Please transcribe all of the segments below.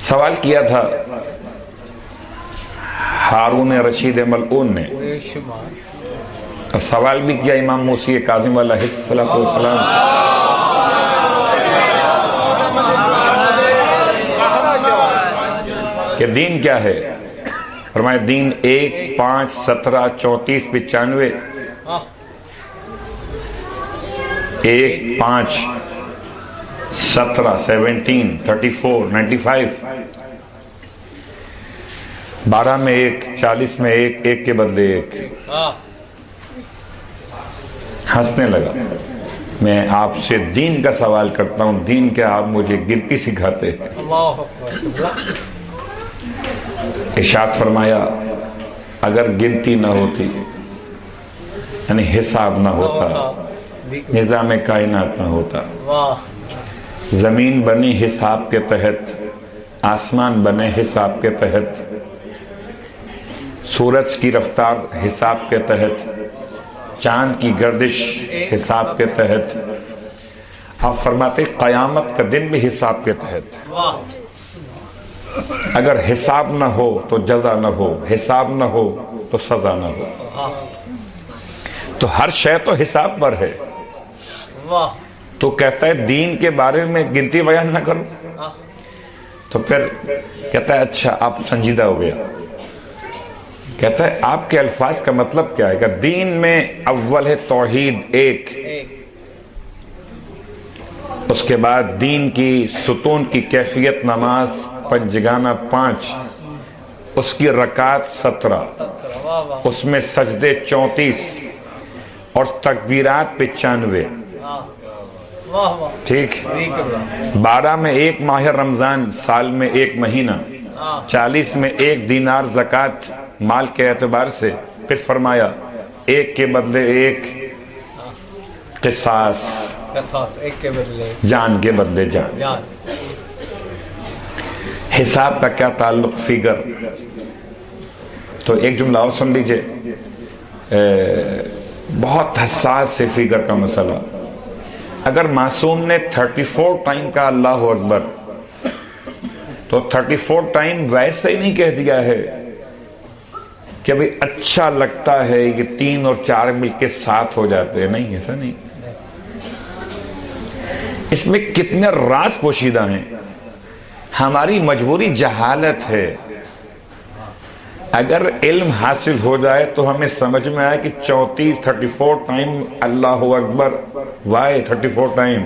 سوال کیا تھا ہارون رشید ملعون نے، سوال بھی کیا امام موسی کاظم علیہ السلام کہ دین کیا ہے؟ فرمایا دین 1 5 17 34 95 1 5 17 17 34 95 12 میں 1 40 میں 1 1 کے بدلے 1۔ ہنسنے لگا۔ میں آپ سے دین کا سوال کرتا ہوں، دین کیا آپ مجھے گنتی سکھاتے ہیں؟ ارشاد فرمایا اگر گنتی نہ ہوتی، یعنی حساب نہ ہوتا، نظام کائنات نہ ہوتا، زمین بنی حساب کے تحت، آسمان بنے حساب کے تحت، سورج کی رفتار حساب کے تحت، چاند کی گردش حساب کے تحت، آپ فرماتے قیامت کا دن بھی حساب کے تحت۔ اگر حساب نہ ہو تو جزا نہ ہو، حساب نہ ہو تو سزا نہ ہو، تو ہر شے تو حساب پر ہے۔ تو کہتا ہے دین کے بارے میں گنتی بیان نہ کرو، تو پھر کہتا ہے اچھا آپ سنجیدہ ہو گیا۔ کہتا ہے آپ کے الفاظ کا مطلب کیا ہے؟ کہ دین میں اول ہے توحید 1، اس کے بعد دین کی ستون کی کیفیت نماز پنجگانہ 5، اس کی رکعت 17، اس میں سجدے 34 اور تکبیرات 95۔ ٹھیک، 12 میں 1 ماہ رمضان، سال میں 1 مہینہ، 40 میں 1 دینار زکوٰۃ مال کے اعتبار سے، پھر فرمایا 1 کے بدلے 1 قصاص، جان کے بدلے جان۔ حساب کا کیا تعلق فگر؟ تو ایک جملہ اور سن لیجئے، بہت حساس ہے فگر کا مسئلہ۔ اگر معصوم نے 34 ٹائم کا اللہ اکبر، تو 34 ٹائم ویسے ہی نہیں کہہ دیا ہے کہ بھئی اچھا لگتا ہے یہ 3 اور 4 مل کے 7 ہو جاتے ہیں، نہیں، ایسا نہیں۔ اس میں کتنے راز پوشیدہ ہیں۔ ہماری مجبوری جہالت ہے۔ اگر علم حاصل ہو جائے تو ہمیں سمجھ میں آئے کہ 34 ٹائم اللہ اکبر، وائے 34 ٹائم،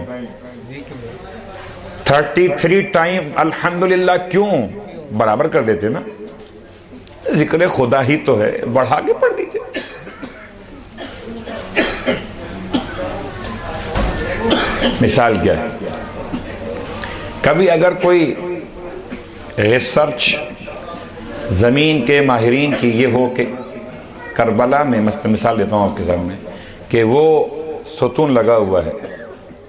33 ٹائم الحمدللہ، کیوں؟ برابر کر دیتے نا، ذکر خدا ہی تو ہے، بڑھا کے پڑھ لیجئے۔ مثال کیا ہے؟ کبھی اگر کوئی ریسرچ زمین کے ماہرین کی یہ ہو کہ کربلا میں، مثال دیتا ہوں آپ کے سامنے، کہ وہ ستون لگا ہوا ہے،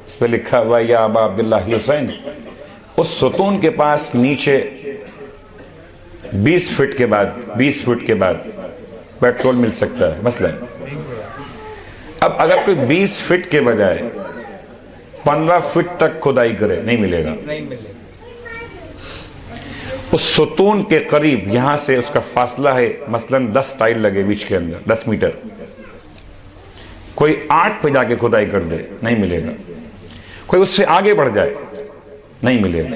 اس پہ لکھا ہوا ہے یا ابا عبداللہ حسین، اس ستون کے پاس نیچے 20 فٹ کے بعد پیٹرول مل سکتا ہے مثلا۔ اب اگر کوئی 20 فٹ کے بجائے 15 فٹ تک کھدائی کرے، نہیں ملے گا۔ اس ستون کے قریب یہاں سے اس کا فاصلہ ہے مثلا 10 ٹائل لگے بیچ کے اندر، 10 میٹر، کوئی 8 پہ جا کے کھدائی کر دے، نہیں ملے گا۔ کوئی اس سے آگے بڑھ جائے، نہیں ملے گا۔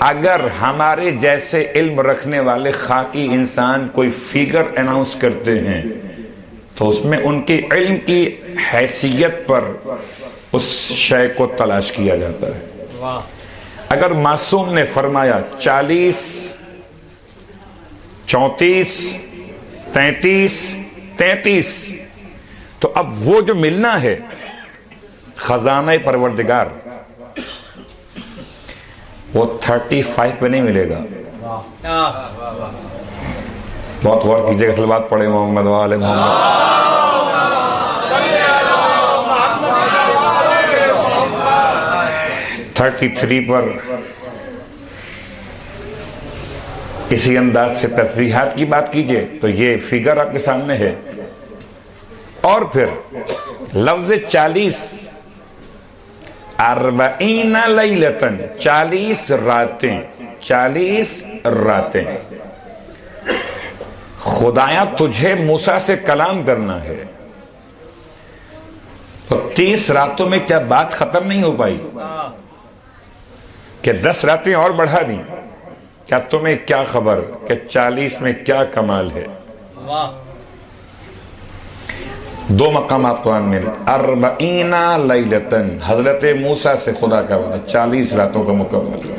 اگر ہمارے جیسے علم رکھنے والے خاکی انسان کوئی فگر اناؤنس کرتے ہیں تو اس میں ان کی علم کی حیثیت پر اس شے کو تلاش کیا جاتا ہے۔ اگر معصوم نے فرمایا 40 34 33 33، تو اب وہ جو ملنا ہے خزانہ پروردگار، وہ 35 پہ نہیں ملے گا۔ بہت غور کیجئے گا، صلوات پڑھے محمد وآل محمد۔ 33 پر اسی انداز سے تسبیحات کی بات کیجئے تو یہ فگر آپ کے سامنے ہے۔ اور پھر لفظ 40 40 لیلتن 40 راتیں 40 راتیں خدایا تجھے موسیٰ سے کلام کرنا ہے، تو 30 راتوں میں کیا بات ختم نہیں ہو پائی کہ 10 راتیں اور بڑھا دیں؟ کیا تمہیں کیا خبر کہ 40 میں کیا کمال ہے؟ دو مقامات قرآن میں 40 لیلتن حضرت موسیٰ سے خدا کا وعدہ 40 راتوں کا مکمل